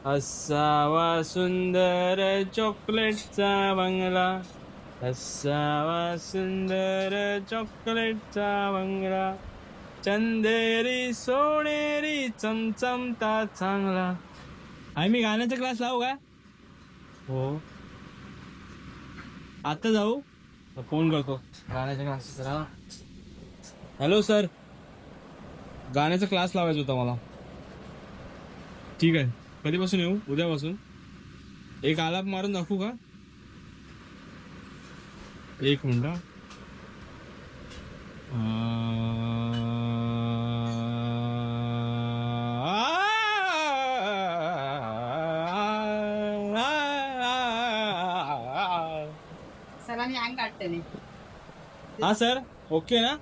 असावा सुंदर चॉकलेटचा बंगला, असावा सुंदर चॉकलेटचा बंगला, चंदेरी सोनेरी चमचमता चांगला. आहे मी गाण्याचा क्लास लावू का? हो, आता जाऊ, फोन करतो गाण्याच्या क्लासेसला. हॅलो सर, गाण्याचा क्लास लावायचा होता मला. ठीक आहे, कधीपासून येऊ? उद्यापासून. एक आलाप मारून दाखवू का? एक मिनिट. सरांनी अंग काढते नाही. हा सर, ओके ना?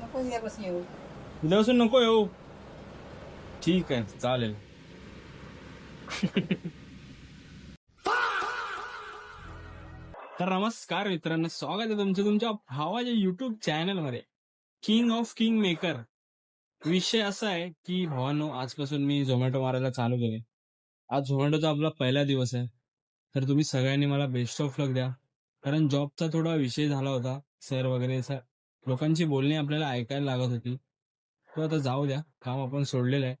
नको उद्यापासून येऊ. उद्यापासून नको येऊ. ठीक आहे, चालेल. तर नमस्कार मित्रांनो, स्वागत आहे तुमचं तुमच्या भावाच्या युट्यूब चॅनलमध्ये, किंग ऑफ किंग मेकर. विषय असा आहे की भावांनो, आजपासून मी झोमॅटो मारायला चालू केले. आज झोमॅटोचा आपला पहिला दिवस आहे. तर तुम्ही सगळ्यांनी मला बेस्ट ऑफ लक द्या. कारण जॉबचा थोडा विषय झाला होता, सर वगैरे लोकांची बोलणी आपल्याला ऐकायला लागत होती. तो आता जाऊ द्या, काम आपण सोडलेलं आहे.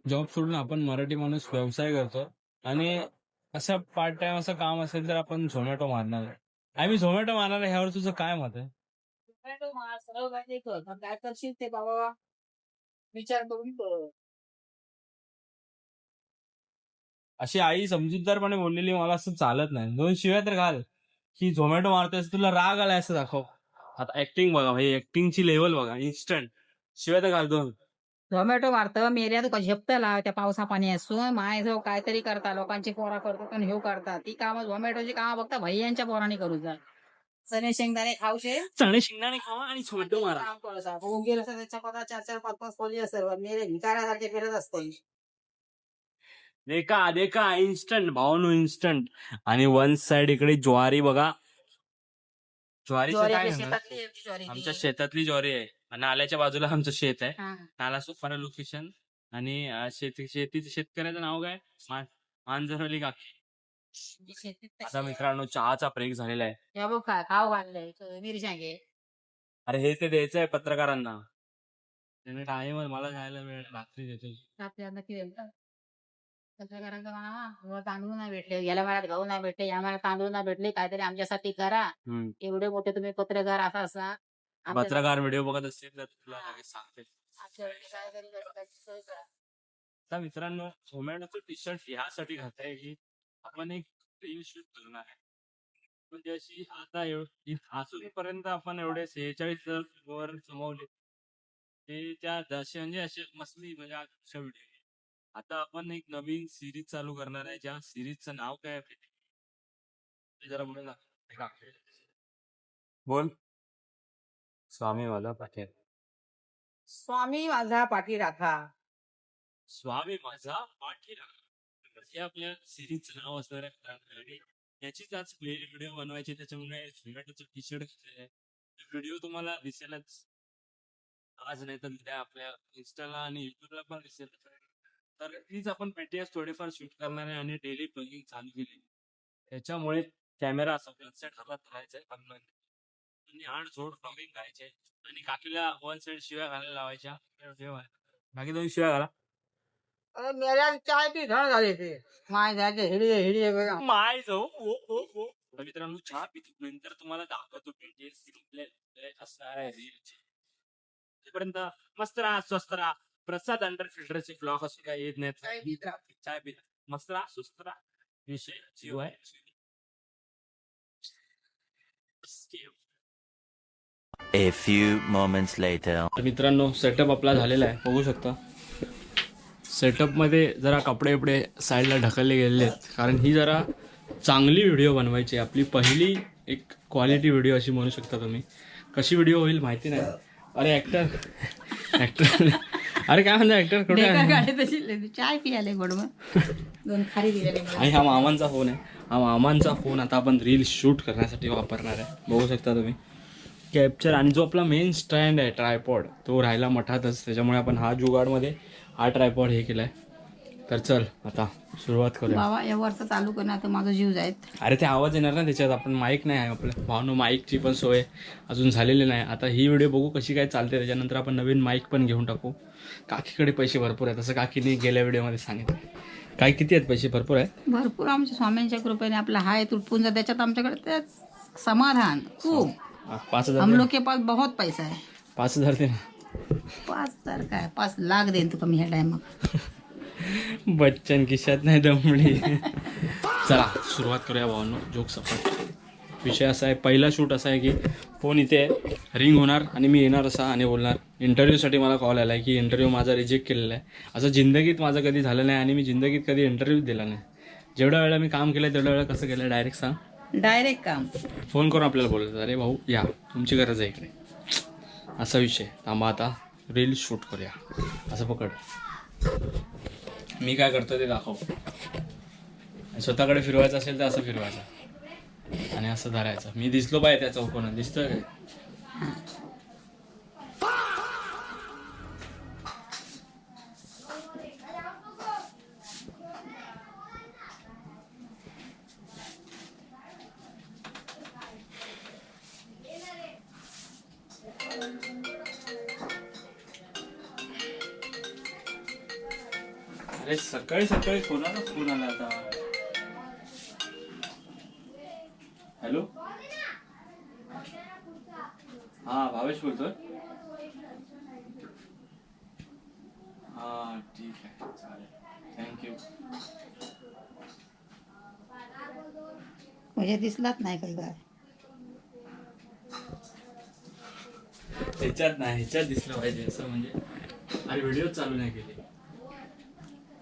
जॉब सोडून आपण मराठी माणूस व्यवसाय करतो आणि असं पार्ट टाइम असं काम असेल तर आपण झोमॅटो मारणार आहे. आम्ही झोमॅटो मारणार आहे, ह्यावर तुझं काय मत आहे? सरळ काय कर, काय करशील ते बाबा विचार करून कर. अशी आई समजूतदारपणे बोललेली मला असं चालत नाही. 2 शिव्या तर घाल की झोमॅटो मारतोयस, तुला राग आलाय असं दाखव. आता ऍक्टिंग बघा भाई, ऍक्टिंगची लेवल बघा, इन्स्टंट शिव्या तर घाल 2. झोमॅटो मारतं मेऱ्या तू झेपतला त्या पावसा पाणी असो माय जो काहीतरी करता लोकांची पोरा करतो पण हे करता ती कामं झोमॅटोची कामं बघता भैयांच्या पोरांनी करू जा. चणे शेंगदाणे खाऊशे, चणे शेंगदाणे खावा आणि झोमॅटो मारा. काम करू जा. होऊन गेलं तर त्याच्या पदा 4-4-5-5 खोली असेल मेरे भिकाऱ्यासारखे फिरत असते. देखा देखा, इन्स्टंट भावनो, इन्स्टंट. आणि वन साइड इकडे ज्वारी बघा. ज्वारीचं ज्वारी काय आपल्या म्हणणार? शेतातली आहे, ज्वारी ती. आमच्या शेतातली ज्वारी आहे. नाल्याच्या बाजूला आमचं शेत आहे. हा. नाला सुपारा लोकेशन. आणि शेतीचं शेतकऱ्याचं नाव काय? मांजरवली काकी. शेतीत आता मित्रांनो, चहाचा ब्रेक झालेला आहे. या बघ खाऊ घाललंय मिरच्या घे. अरे हे ते द्यायचंय पत्रकारांना. त्याने टाइम मला जायला वेळ रात्री देतो. आपल्याला नक्की पत्रकारांचा म्हणावा तांदूळ नाही भेटले, गेल्या महिन्यात गहू नाही भेटले, या महिन्यात तांदूळ नाही भेटले, काहीतरी आमच्यासाठी करा. एवढे मोठे तुम्ही पत्रकार असा पत्रकार व्हिडिओ बघत असतील तर तुला लगेच सांगते. काहीतरी सोय करा. आता मित्रांनो, झोमॅटोचं टी शर्ट ह्यासाठी घालताय की आपण एक रील शूट करणार आहे. म्हणजे अशी आता अजूनपर्यंत आपण एवढे 46 वर जमवले ते त्या दशे म्हणजे असे मसली म्हणजे अशा व्हिडिओ. आता आपण एक नवीन सिरीज चालू करणार आहे, ज्या सिरीजचं नाव काय आहे ते जरा बोल ना. बोल. स्वामी मला पाठेल. स्वामी माझा पाठी राखा. स्वामी माझा पाठी राखा, हे आपल्या सिरीजचं नाव असणार आहे. आणि याचीच आज व्हिडिओ बनवायची, त्याच्यामुळे झोमॅटोचं टी शर्ट व्हिडिओ तुम्हाला दिसेलच आज, नाही तर उद्या आपल्या इंस्टाला आणि युट्यूबला पण दिसेल. तर तीच आपण पेटीएस थोडेफार शूट करणार आहे आणि डेली ब्लॉगिंग चालू केली. त्याच्यामुळे कॅमेरा सेट हातात धरायचा आहे आणि 8 जोड ब्लॉगिंग करायचे आणि काकीला वन साइड शिव्या घालायला लावायच्या. बाकी 2 शिव्या घाला. मेऱ्या चाय ती धड झाली ते माय जायचे हिडीये हिडीये बघा. माय जाऊ. मित्रांनो, चहा पितो नंतर तुम्हाला दाखवतो असणार आहे रीलचे. तोपर्यंत मस्त राहा, स्वस्त राहा. प्रसाद अंडर फिल्टरचे ब्लॉग असे काही येत नाहीत. चाय पित मस्त राहा, स्वस्त राहा. विषय जीव आहे. A few moments later. मित्रांनो, सेटअप आपला झालेला आहे, बघू शकता. सेटअपमध्ये जरा कपडे बिपडे साईडला ढकलले गेलेले आहेत, कारण ही जरा चांगली व्हिडिओ बनवायची. आपली पहिली एक क्वालिटी व्हिडिओ अशी म्हणू शकता तुम्ही. कशी व्हिडिओ होईल माहिती नाही. अरे ऍक्टर अरे काय म्हणता ऍक्टर कुठे? चाय पियाले गोड मग 2 खारी दिलेले. आणि हा मामांचा फोन आहे. हा मामांचा फोन आता आपण रील शूट करण्यासाठी वापरणार आहे, बघू शकता तुम्ही. कॅप्चर आणि जो आपला मेन स्टँड आहे ट्रायपॉड, तो राहिला मठातच. त्याच्यामुळे आपण हा जुगाडमध्ये हा ट्रायपॉड हे केला आहे. तर चल आता सुरुवात करूया. बाबा या वरचं चालू करणार तर माझा जीव जायत. अरे ते आवाज येणार ना त्याच्यात. आपण माईक नाही आहे आपल्या भावनो, माईकची पण सोय अजून झालेली नाही. आता ही व्हिडिओ बघू कशी काय चालते, त्याच्यानंतर आपण नवीन माईक पण घेऊन टाकू. काकीकडे पैसे भरपूर आहेत, असं काकीने गेल्या व्हिडिओमध्ये सांगितलं. काय किती आहेत पैसे? भरपूर आहेत. भरपूर आमच्या स्वामींच्या कृपेने आपला हाय तुटपून जा, त्याच्यात आमच्याकडे तेच समाधान खूप. 5,000 हम दे. लोग के पास बहुत पैसा है. 5,000 दे ना. 5,000 काय 5 लाख देईन तुका मी ह्या टायमाक. बच्चन खिशात नाही दमडी. चला सुरुवात करूया भावांनो. जोक सपाट. विषय असा आहे, पहिला शूट असा आहे की फोन इथे रिंग होणार आणि मी येणार असा आणि बोलणार इंटरव्ह्यूसाठी मला कॉल आला आहे की इंटरव्ह्यू माझा रिजेक्ट केलेला आहे. असं जिंदगीत माझं कधी झालं नाही आणि मी जिंदगीत कधी इंटरव्ह्यू दिला नाही. जेवढ्या वेळा मी काम केलं तेवढ्या वेळा कसं केलं, डायरेक्ट सांग. डायरेक्ट काम. फोन करून आपल्याला बोलायचं, अरे भाऊ या तुमची गरज आहे इकडे, असा विषय. थांबा आता रील शूट करूया. असं पकड, मी काय करतो ते दाखव. स्वतःकडे फिरवायचं असेल तर असं फिरवायचं आणि असं धरायचं. मी दिसलो पाहिजे त्या चौकोनात, दिसतोय काय? अरे सकाळी सकाळी कोणाचा फोन आला आता? हॅलो, हा भावेश बोलतोय. हा ठीक आहे, चालेल, थँक्यू. म्हणजे दिसलाच नाही काही काय. ह्याच्यात नाही, ह्याच्यात दिसलं पाहिजे असं म्हणजे. अरे व्हिडिओ चालू नाही केले.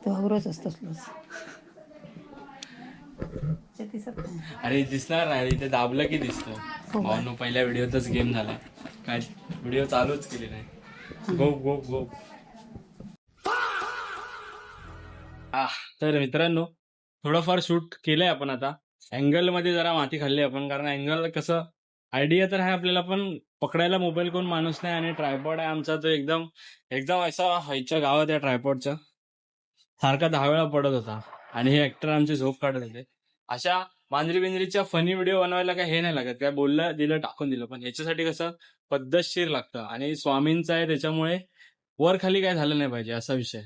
तो अवरच असतोच. ते दिसत नाही. अरे दिसणार नाही, इथे दाबलं की दिसतं. हो. भावनो पहिल्या व्हिडिओतच गेम झालाय, काय व्हिडिओ चालूच केली नाही. गो गो गो. तर मित्रांनो थोडंफार शूट केलंय आपण. आता अँगल मध्ये जरा माती खाल्ली आपण, कारण अँगल कसं आयडिया तर आहे आपल्याला, पण पकडायला मोबाईल कोण माणूस नाही आणि ट्रायपॉड आहे आमचा तो एकदम एकदम असा व्हायच्या गावात या ट्रायपॉडच्या सारखा 10 वेळा पडत होता. आणि हे ऍक्टर आमचे झोप काढत होते. अशा मांजरी बिंजरीच्या फनी व्हिडिओ बनवायला काय हे नाही लागत, काय बोललं दिलं टाकून दिलं. पण ह्याच्यासाठी कसं पद्धतशीर लागतं आणि स्वामींचं आहे त्याच्यामुळे वर खाली काय झालं नाही पाहिजे असा विषय.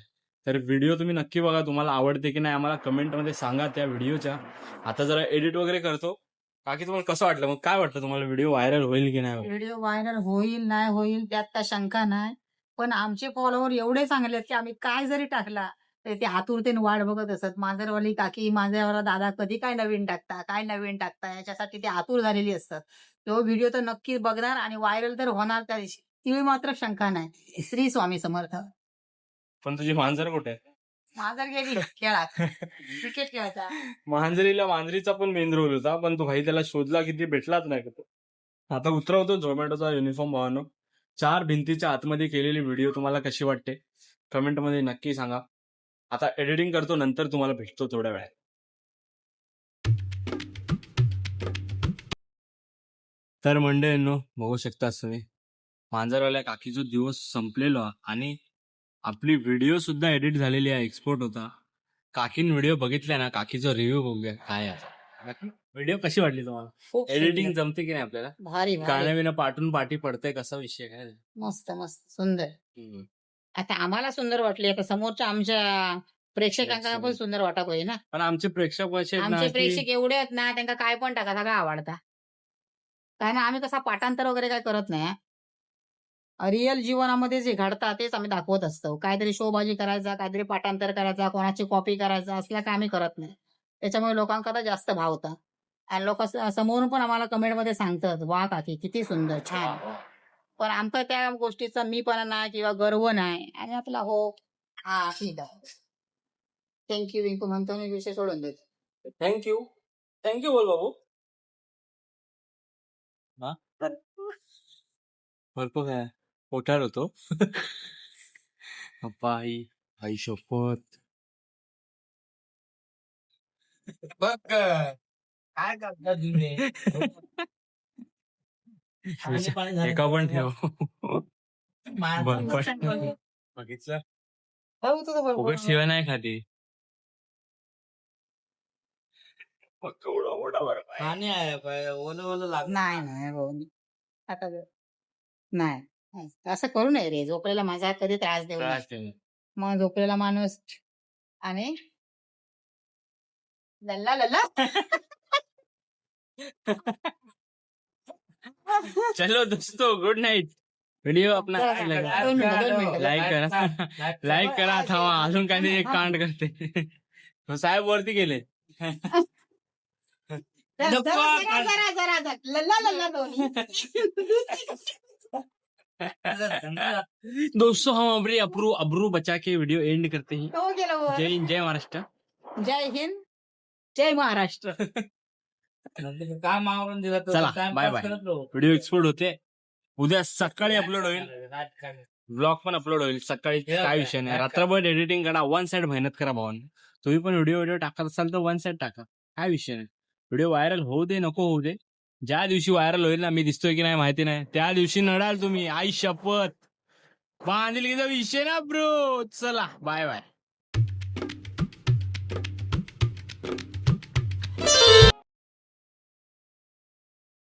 तर व्हिडिओ तुम्ही नक्की बघा, तुम्हाला आवडते की नाही आम्हाला कमेंटमध्ये सांगा त्या व्हिडिओच्या. आता जरा एडिट वगैरे करतो. बाकी तुम्हाला कसं वाटलं, मग काय वाटतं तुम्हाला, व्हिडिओ व्हायरल होईल की नाही? व्हिडिओ व्हायरल होईल नाही होईल त्यात काय शंका नाही. पण आमचे फॉलोअर एवढे चांगले आहेत की आम्ही काय जरी टाकला तरी ते आतुरतेने वाट बघत असत. मांजरवाली काकी, मांजरवाला दादा कधी काय नवीन टाकता, काय नवीन टाकता, याच्यासाठी ते आतुर झालेली असतात. तो व्हिडिओ तर नक्की बघणार आणि व्हायरल तर होणार त्या दिवशी, ती मात्र शंका नाही. श्री स्वामी समर्थ. पण तुझी मांजर कुठे आहे? मांजर गेली खेळात, क्रिकेट खेळायचा. मांजरीला मांजरीचा पण मेन रोल होता, पण तो भाई त्याला शोधला किती भेटलाच नाही का तो. आता उतरवतो झोमॅटोचा युनिफॉर्म भावानो. 4 भिंतीच्या आतमध्ये केलेली व्हिडिओ तुम्हाला कशी वाटते कमेंटमध्ये नक्की सांगा. आता एडिटिंग करतो, नंतर तुम्हाला भेटतो थोड्या वेळात. तर मंडळींनो बघू शकता तुम्ही मांजरवाल्या काकीचा दिवस संपलेला आणि आपली व्हिडिओ सुद्धा एडिट झालेली आहे, एक्सपोर्ट होता. काकीन व्हिडिओ बघितल्या ना, काकीचा रिव्ह्यू बघूया काय आहे. व्हिडिओ कशी वाटली तुम्हाला? खूप एडिटिंग सुंदर. जमते की नाही आपल्याला? भारी भारी. गाणं बिणं पाठून पाठी पडतंय, कसा विषय काय? मस्त मस्त सुंदर. आता आम्हाला सुंदर वाटली, आता समोरच्या आमच्या प्रेक्षकांना पण सुंदर वाटा पाहिजे ना. पण आमचे प्रेक्षक असे आहेत ना आमचे की प्रेक्षक एवढे आहेत ना, त्यांना काय पण टाका सगळं आवडता. काय ना आम्ही कसा पाठांतर वगैरे काय करत नाही. रिअल जीवनामध्ये जे घडतात तेच आम्ही दाखवत असतो. काहीतरी शोबाजी करायचा, काहीतरी पाठांतर करायचा, कोणाची कॉपी करायचा, असल्या काय आम्ही करत नाही. त्याच्यामुळे लोकांकडे जास्त भावतं. आणि लोक समोरून पण आम्हाला कमेंटमध्ये सांगतात, वा काकी किती सुंदर, छान. पण आमचा त्या गोष्टीचा मीपणा नाही किंवा गर्व नाही. आणि आपला हो हा ठीक आहे, थँक्यू विंकू म्हणतो मी, विषय सोडून देतो. थँक्यू थँक्यू बोल बाबू. हा भरपूर काय पोटार होतो. पप्पा आई शपथ. बघ काय करता एका पण ठेव. बघितलं, हो तुझं बरोबर. शिवाय नाही खाती. केवढा मोठा बर्फ आहे. पाणी आहे ओलं ओलं लागत नाही नाही हो आता नाही असं करू नये रे. झोपलेला माझा कधी त्रास देऊ नये. त्रास देऊ नये. मग झोपलेला माणूस आणि लल्ला लल्ला चलो दोस्तों गुड नाईट. व्हिडिओ आपला दोन मिनिटं. लाईक करा. लाईक करा. थांबा अजून काहीतरी एक कांड करते. साहेब वरती गेले. जरा लल्ला लल्ला दोन्ही. दोस्तों हम अपने अब्रू बचा के वीडियो एंड करते हैं. तो गेलो वर. जय हिंद जय महाराष्ट्र. जय हिंद जय महाराष्ट्र. काम आवरून दिलं तर चला, time bye pass bye. करत राहू. व्हिडिओ एक्सपोर्ट होते. उद्या सकाळी अपलोड होईल. ब्लॉग पण अपलोड होईल सकाळी. काय विषय नाही. रात्रभर एडिटिंग करा. वन साइड मेहनत करा भावांनी. तुम्ही पण व्हिडिओ टाकत असाल तर वन साइड टाका. काय विषय नाही. व्हिडिओ व्हायरल होऊ दे नको होऊ दे. ज्या दिवशी व्हायरल होईल ना, मी दिसतोय की नाही माहिती नाही, त्या दिवशी नडाल तुम्ही. आई शपथ. बांधील की विषय ना ब्रो. चला बाय बाय.